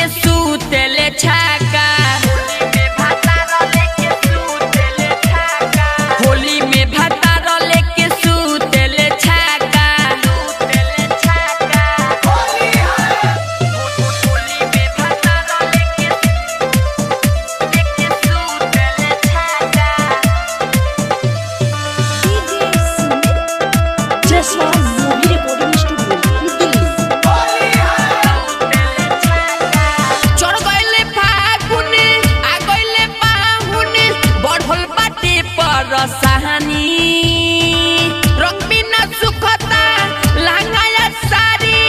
लेके सूतेले छाका। होली में भातार लेके सूतेले छाका। रसानी रंग बिना सुखता लहंगा सारी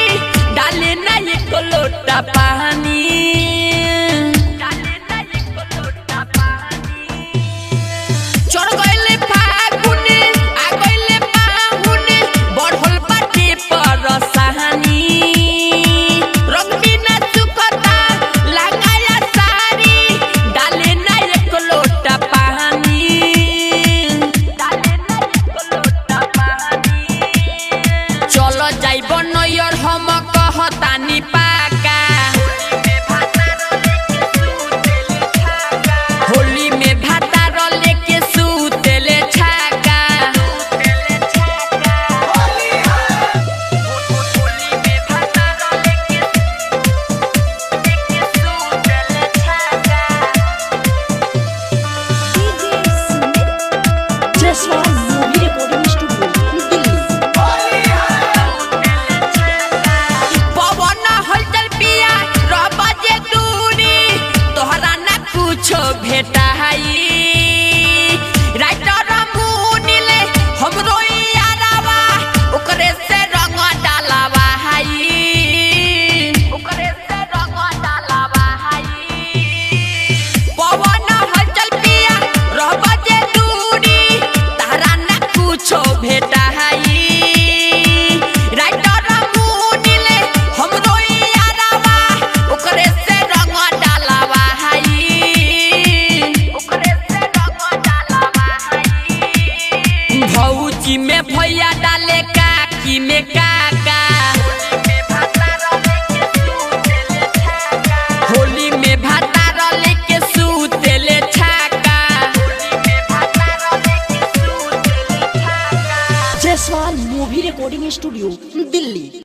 डाले ना एक लोटा पानी। चढ़ गइले फागुने आ गइले पाहुने बढ़ल बाटे पर रसानी। रंग बिना सुखता लहंगा सारी डाले ना एक लोटा पानी। चलो जाइब नैयर हम कहतानी पाका। होली में भातार लेके सूतेले छाका। राइटर मुनीले हमरो यारावा ओकरे से रंग डालावा हाई। ओकरे से रंग डालावा हाई। पवन हलचल पिया रहबा जे दूरी तारा ना कुछो भेटा हाई। राइटर मुनीले हमरो यारावा ओकरे से रंग डालावा हाई। भौजी में भैया डाले काकी में काका। होली में भातार लेके सूतेले छाका। Jaiswal movie recording studio, Delhi.